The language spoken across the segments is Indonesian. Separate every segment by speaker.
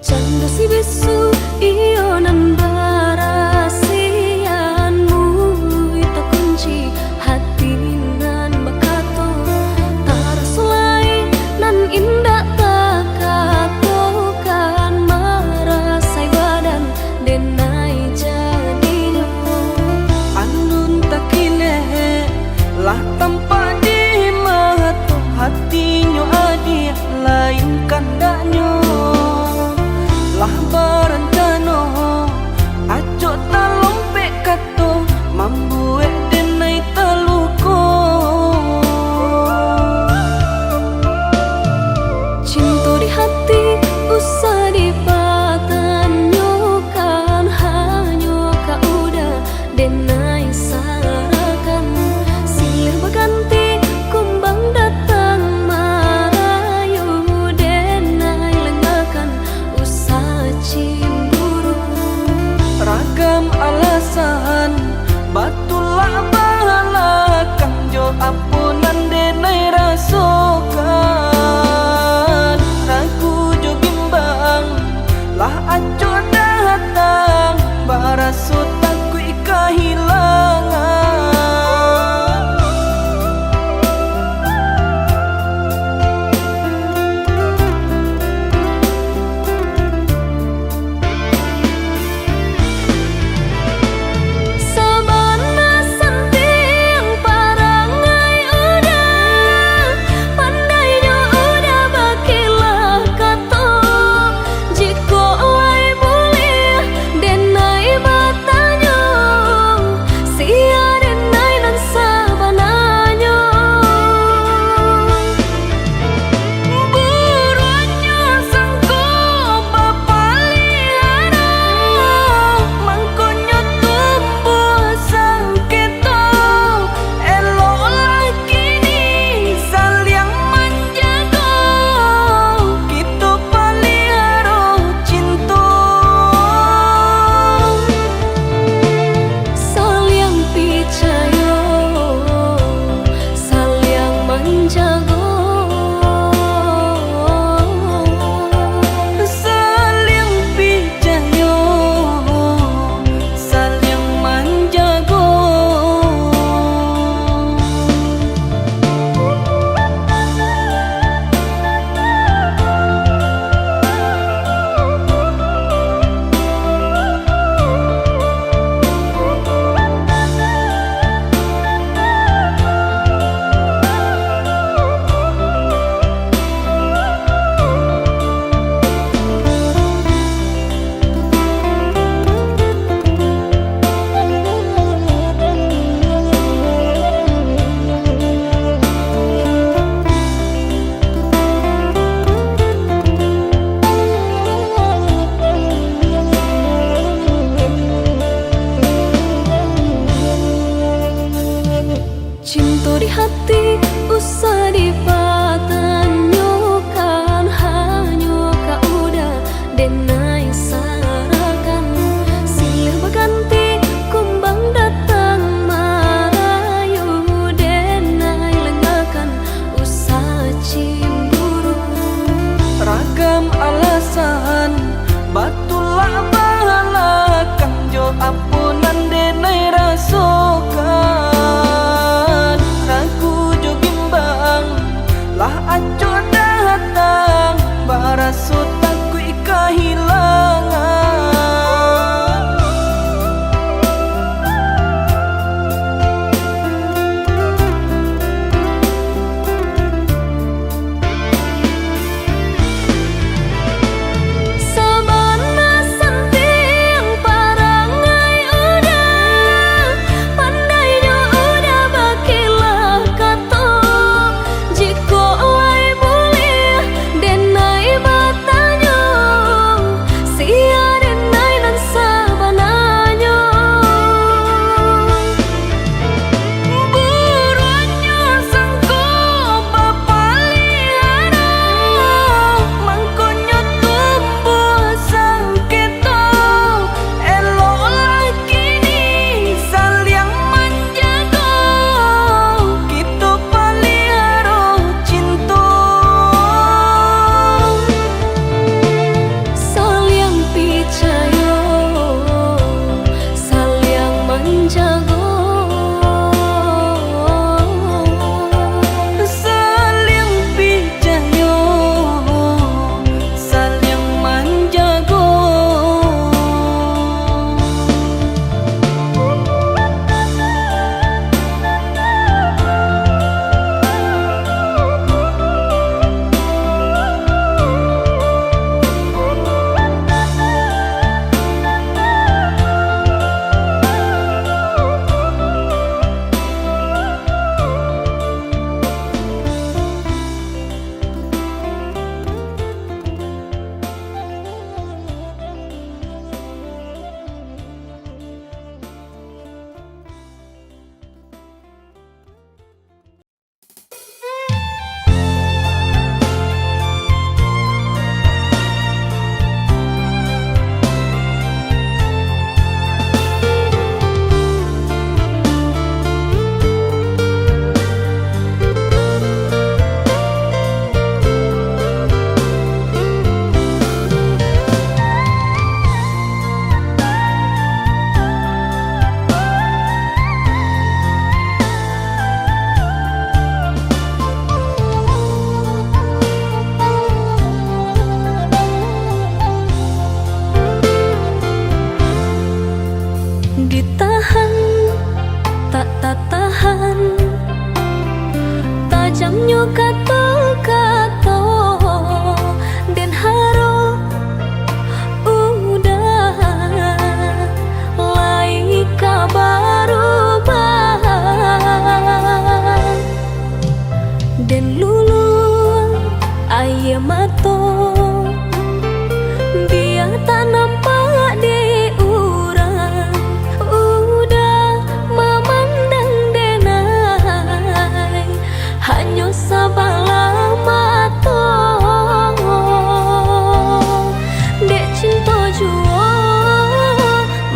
Speaker 1: Canda si bisu iyo nan barasianmu ita kunci hati nan bakato tarasulai nan indah takatokan marasai badan denai jadinya
Speaker 2: andun takine lah tanpa di mata hatinya adi lain kandaknya lah berencana aco talompe kato mambuek denai teluko
Speaker 1: cinta di hati usah dipatanyokan hanya kaudah denai sarakan silir berganti kumbang datang marayu denai lengakan usah cemburu
Speaker 2: ragam alasan batulah balakang jo ampunan denai rasokan ragu jo bimbang lah aco datang baraso takui kehilangan
Speaker 1: sabana santiang parangai udah pandainya udah bakilah kato jiko lai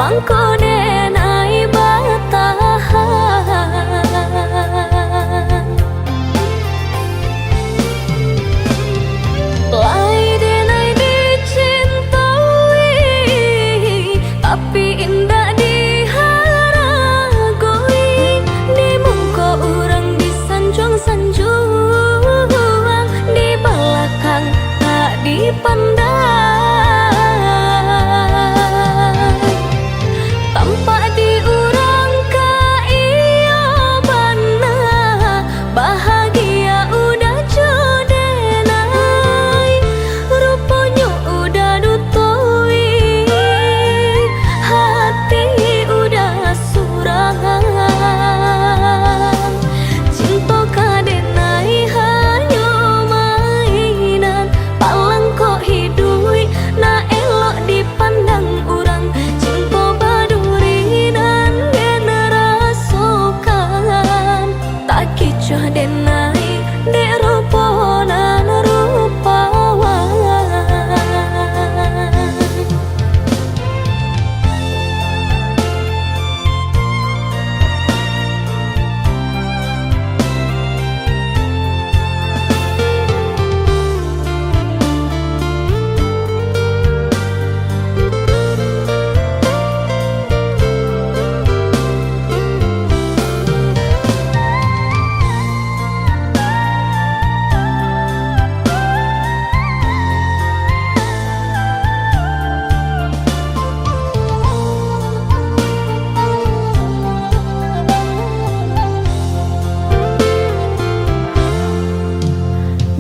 Speaker 1: mangko denai batahan. Lai denai dicintai, tapi indah diharagoi. Di muka orang disanjung-sanjung, di belakang tak dipandang. Tampak diurang ka iya bana, bahagia udah jodenai, rupanya udah dutoi, hati udah surangan. Cinta kadenai hanya mainan, palang kok hidui na elok dipandang urang. Cinta badurinan generasokan, tak kicau denai dek ruponan rupawan.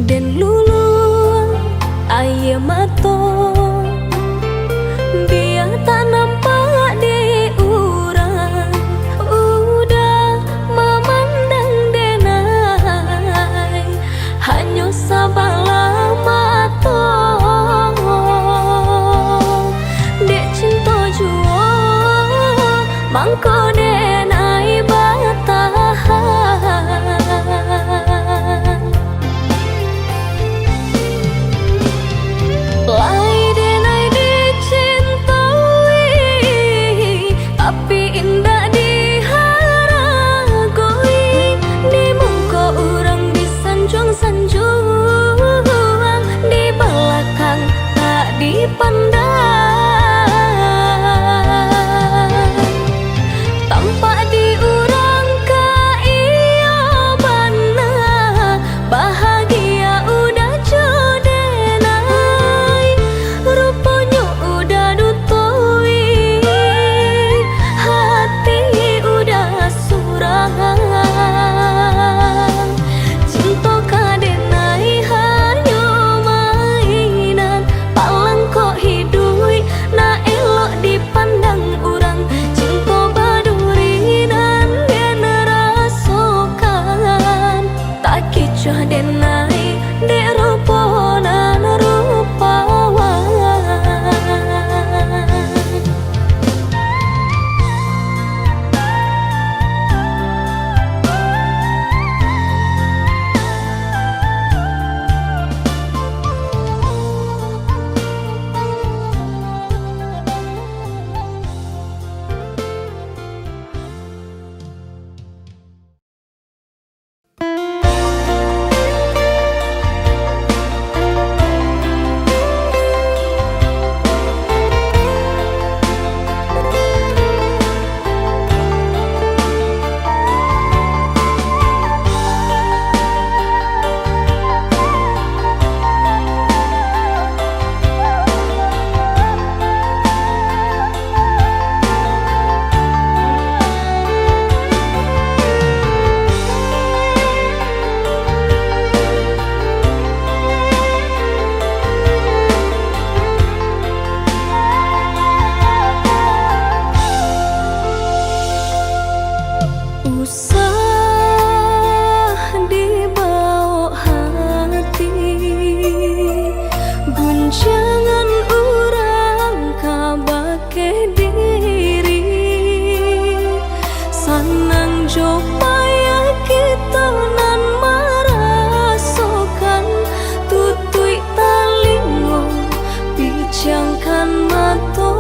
Speaker 1: Den lulu aye mato, biar tak nampak di urang. Udah memandang denai, hanya sabala mato. Dek cinta jua, mangko denai batahan. Lai denai dicintai, tapi indah diharagoi. Di muka orang disanjung-sanjung, di belakang tak dipandang. Tampak diurang ka iya bana, bahagia udah jodenai, rupanya udah dutoi, hati udah surangan. Cinta kadenai hanya mainan, palang kok hidui na elok dipandang urang. Cinta badurinan generasokan, tak kicau denai dek ruponan rupawan. Jangan mato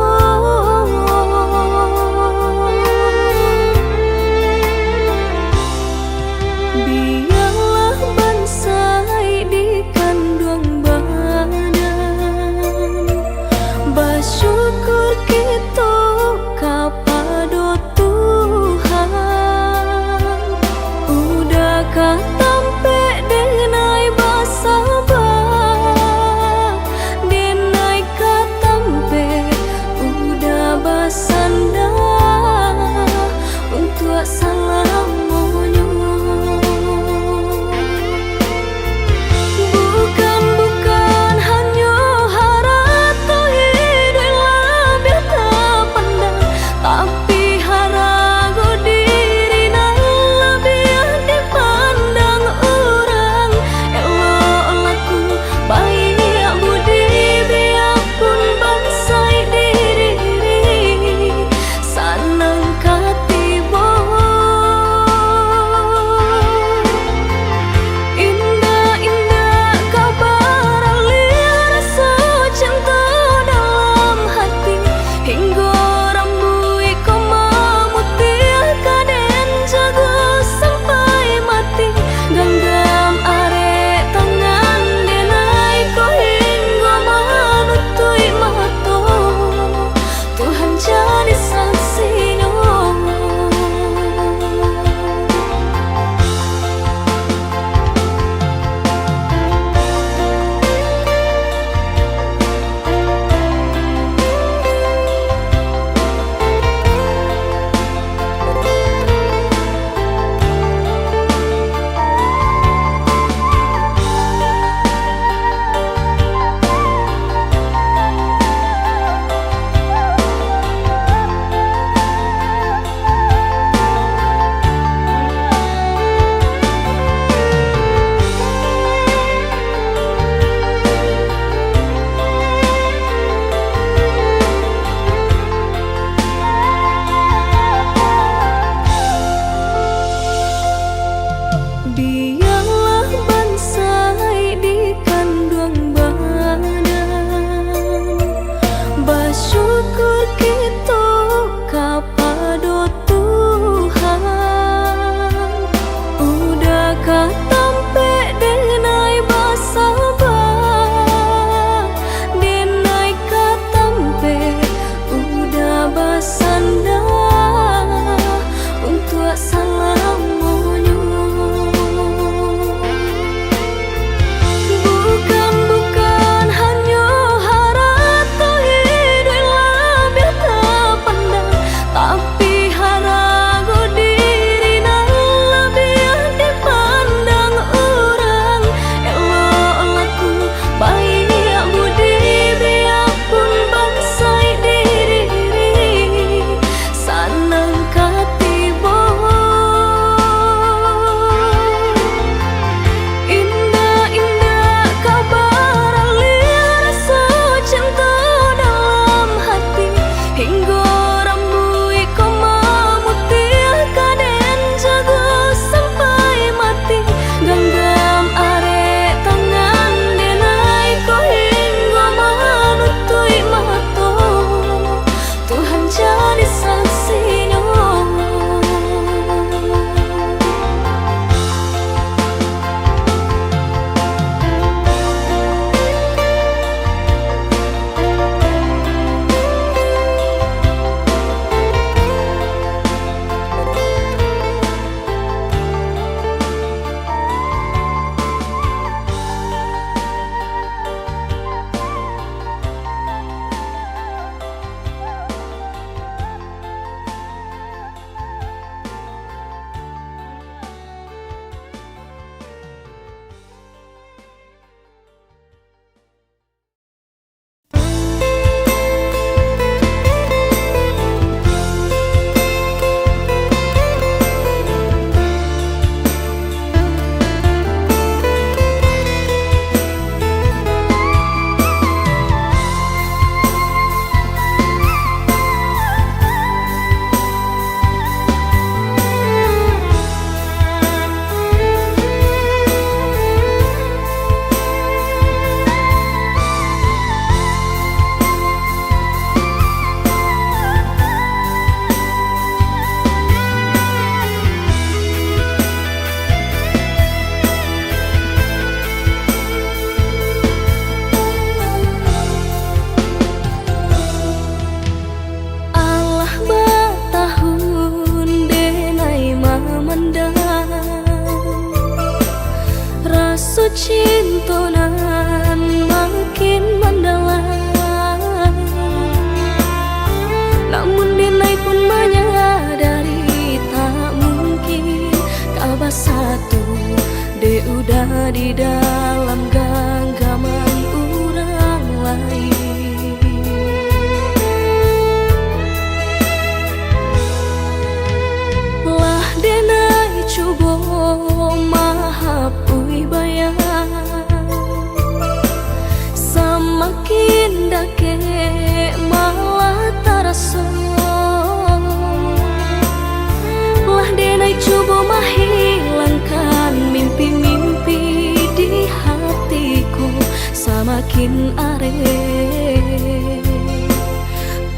Speaker 1: semakin are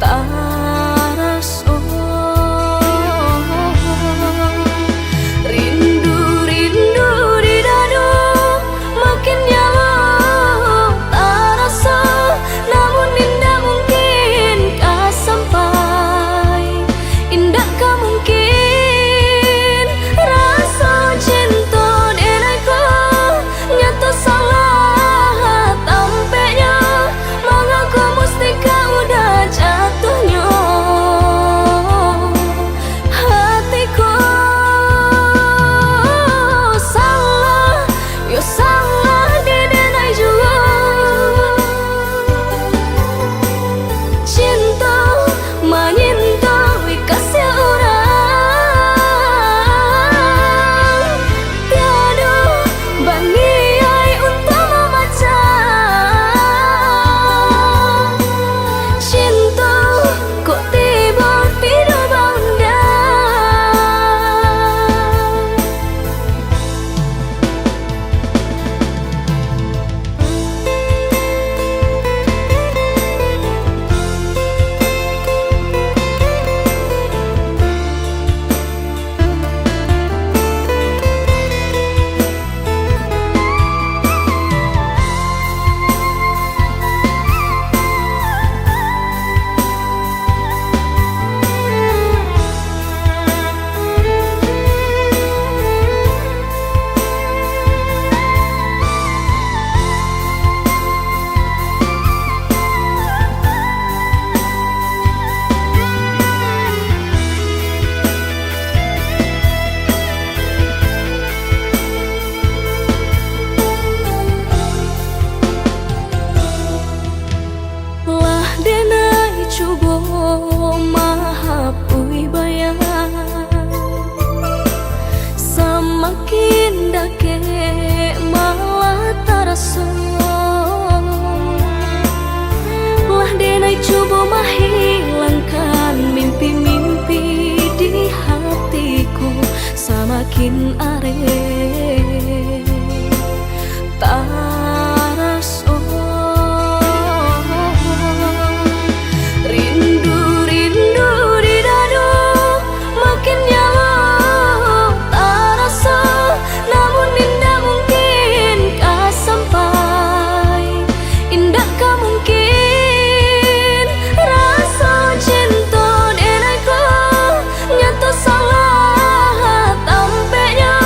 Speaker 1: taraso. Rindu rindu di dadu makin nyala tarasa, namun indah mungkin kah sampai, indah kah mungkin rasa cinta denaiku nyata salah tampaknya, mengaku mesti kau udah jatuhnya hatiku. Salah yo salah di denai juga, cinta menyinta kasih orang, tiada baniai untuk membaca cinta kok tiba-tiba bunda. Lah denai cubo mahapui bayang, semakin dake malah terasa. Lah denai cubo menghilangkan mimpi-mimpi di hatiku, semakin are taraso. Rindu rindu di dadu makin nyala tarasa, namun indah mungkin kah sampai, indah kah mungkin rasa cinta denaiku nyata salah tampaknya,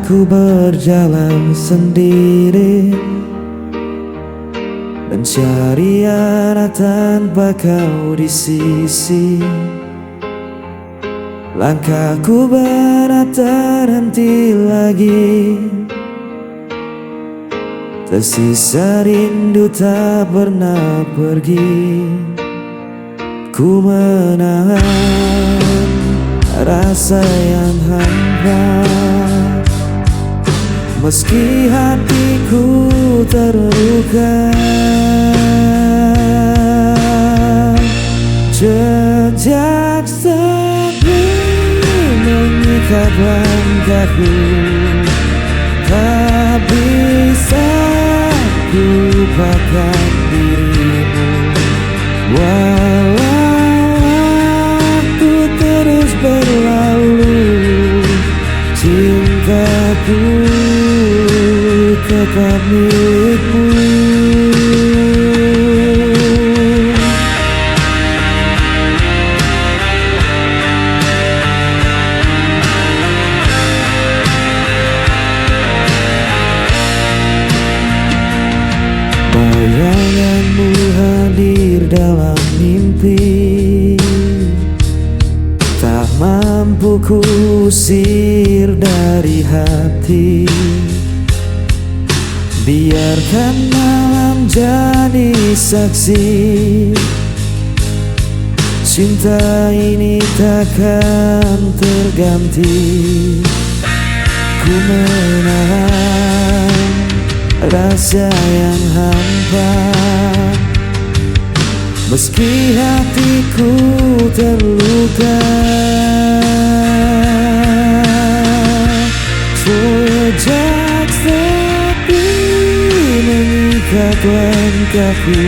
Speaker 3: Aku berjalan sendiri, mencari arah tanpa kau di sisi. Langkahku berat terhenti lagi, tersisa rindu tak pernah pergi. Ku menahan rasa yang hampa, meski hatiku terluka. Jejak sepi mengikat langkahku, tak bisa ku lupakan dirimu. Walau aku terus berlalu, cintaku tetap milikmu. Bayanganmu hadir dalam mimpi, tak mampu kusir dari hati. Biarkan malam jadi saksi, cinta ini takkan terganti. Ku menahan rasa yang hampa, meski hatiku terluka. Jejak sepi mengikat langkahku,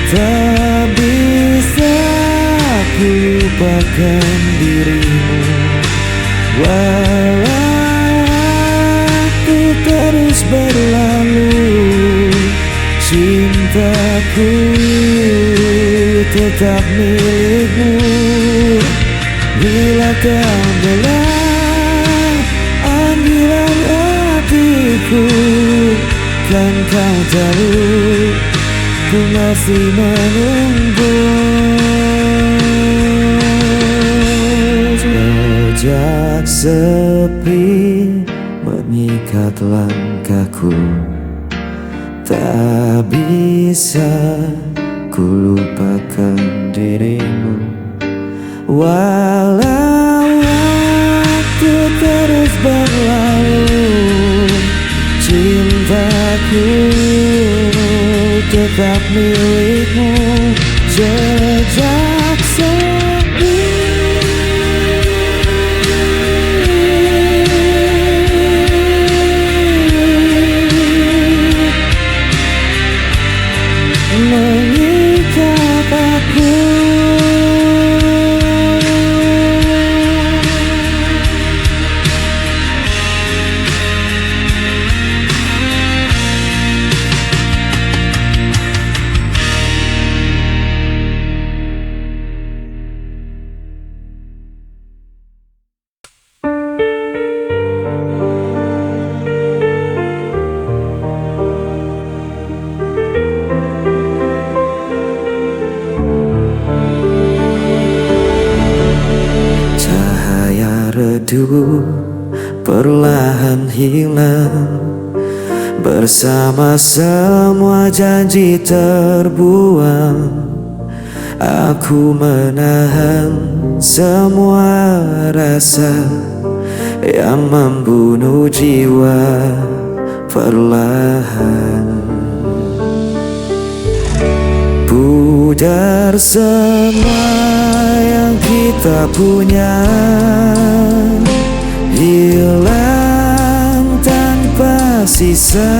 Speaker 3: tak bisa ku lupakan dirimu. Walau aku terus berlalu, cintaku tetap milikmu. Bila kau dengar panggilan hatiku, kan kau tahu ku masih menunggu. Jejak sepi mengikat langkahku, tak bisa ku lupakan dirimu. Walau waktu terus berlalu, cintaku tetap milikmu. Jejak sepi mengikat aku. Redup perlahan hilang, bersama semua janji terbuang. Aku menahan semua rasa yang membunuh jiwa perlahan. Pudar semua yang kita punya, hilang tanpa sisa.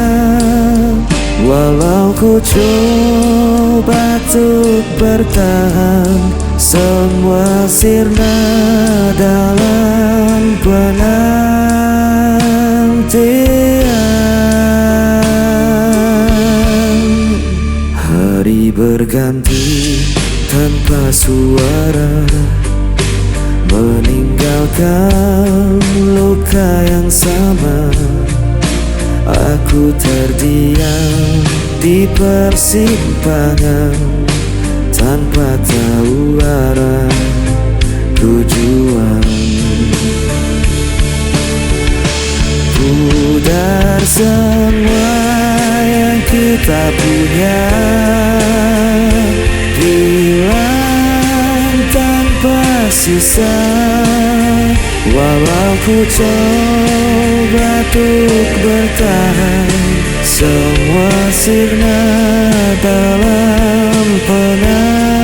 Speaker 3: Walau ku coba untuk bertahan, semua sirna dalam penantian. Hari berganti tanpa suara, meninggalkan luka yang sama. Aku terdiam di persimpangan tanpa tahu arah tujuan. Pudar semua yang kita punya, hilang tanpa sisa. Walau ku coba untuk bertahan, semua sirna dalam penantian.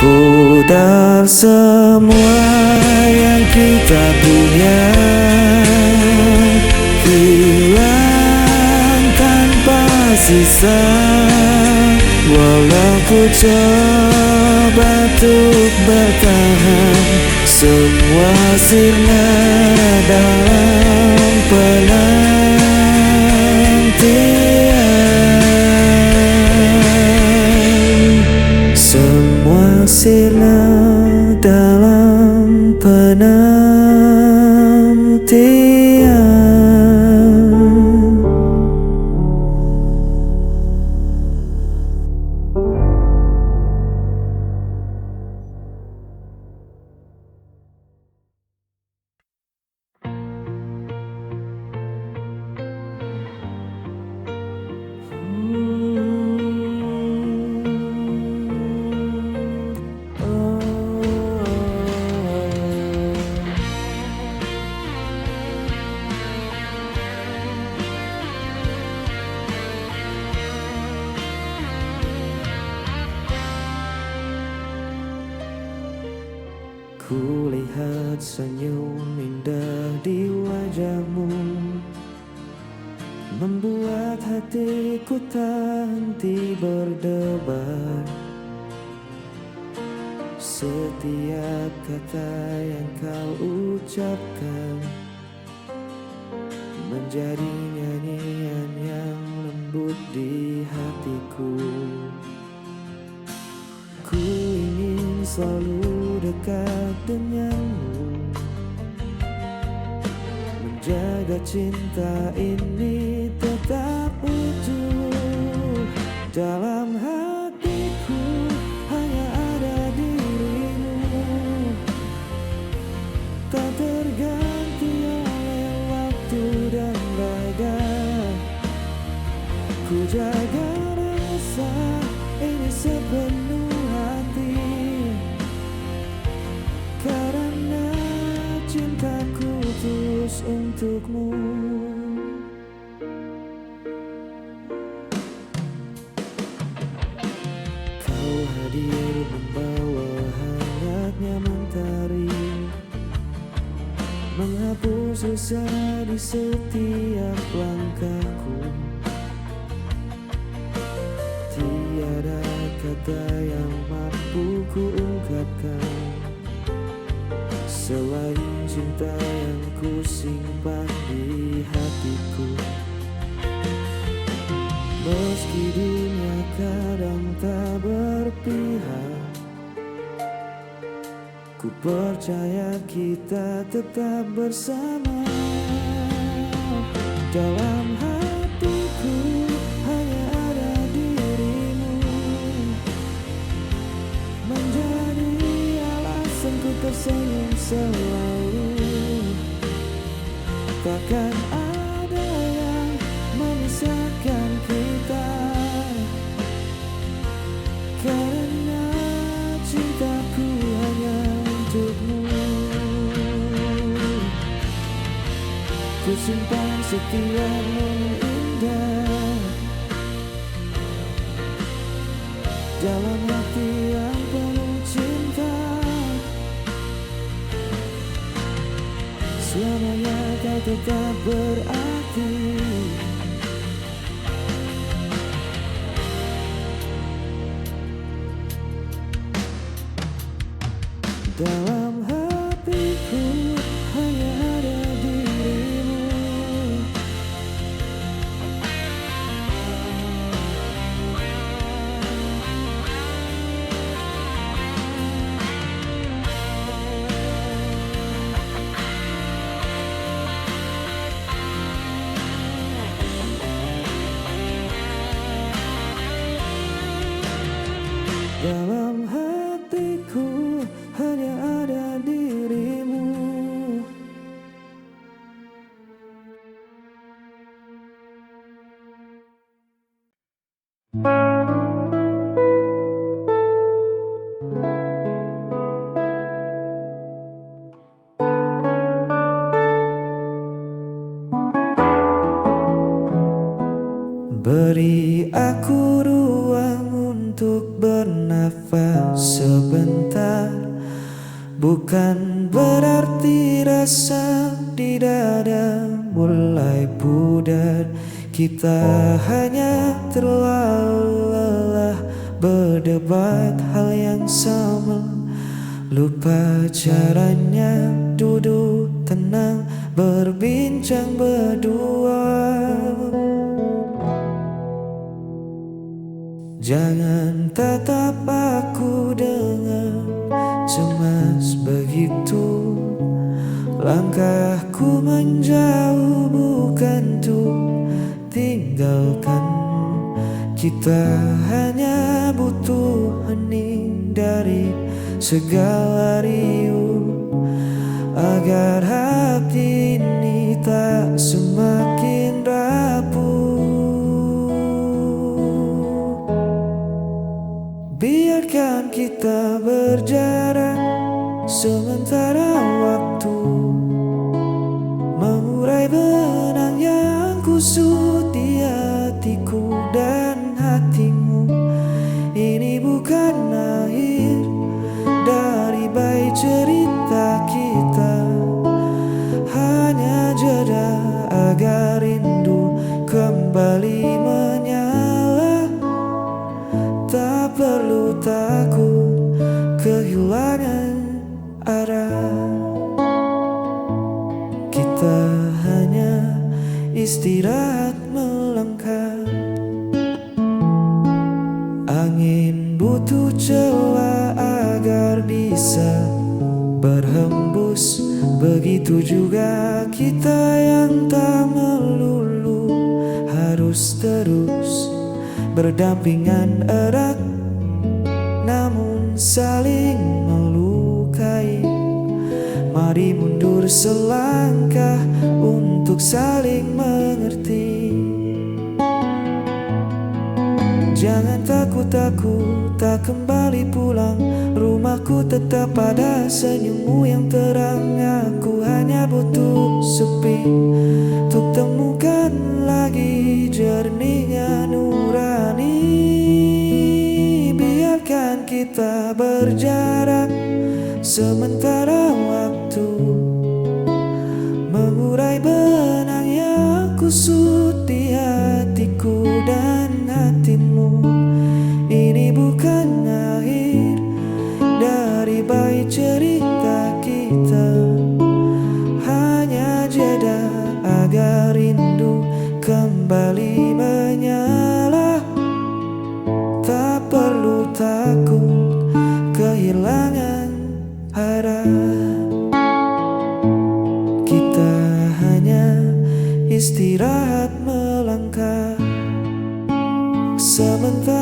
Speaker 3: Pudar semua yang kita punya, hilang tanpa sisa. Walau ku coba untuk bertahan, semua sirna dalam penantian. Semua sirna dalam penantian. Kulihat senyum indah di wajahmu, membuat hatiku tak henti berdebar. Setiap kata yang kau ucapkan menjadi nyanyian yang lembut di hatiku. Ku ingin selalu dekat denganmu, menjaga cinta ini tetap utuh. Dalam hatiku hanya ada dirimu, tak terganti oleh waktu dan badai. Ku jaga rasa ini sepenuh hati, karena cintaku tulus untukmu. Kau hadir membawa hangatnya mentari, menghapus rasa di setiap langkahku. Tiada kata yang mampu ku ungkapkan selain cinta yang ku simpan di hatiku. Meski dunia kadang tak berpihak, ku percaya kita tetap bersama. Dalam hatiku hanya ada dirimu, menjadi alasanku tersenyum selalu. Takkan ada yang memisahkan kita, karena cintaku hanya untukmu. Ku simpan setiap momen indah dalam hati yang penuh cinta. selamanya kau tetap berarti. Dalam hatiku hanya ada dirimu. Dalam hatiku hanya ada dirimu. Beri aku ruang untuk bernafas sebentar. Bukan berarti rasa di dada mulai pudar. Kita hanya terlalu lelah berdebat hal yang sama. Lupa caranya duduk tenang berbincang berdua. Jangan tatap aku dengan cemas begitu. Langkahku menjauh bukan untuk tinggalkan. Kita hanya butuh hening dari segala riuh, agar hati ini tak semakin rapuh. Biarkan kita berjarak sementara waktu, mengurai benang yang kusut di hatiku dan hatimu. Ini bukan akhir dari baik cerita kita, hanya jeda agar rindu kembali menyala. Tak perlu takut kehilangan arah. Kita hanya istirahat melangkah. Angin butuh celah agar bisa berhembus. Begitu juga kita yang tak melulu harus terus berdampingan erat, namun saling melukai. Mari mundur selangkah untuk saling mengerti. Jangan takut aku tak kembali pulang. Rumahku tetap pada senyummu yang terang. Aku hanya butuh sepi untuk temukan lagi jernihnya nurani. Biarkan kita berjarak sementara waktu, mengurai benang yang kusut di hatiku dan hatimu. Ini bukan akhir dari baik cerita kita, hanya jeda agar rindu kembali menyala. Tak perlu takut kehilangan arah. Kita hanya istirahat melangkah sementara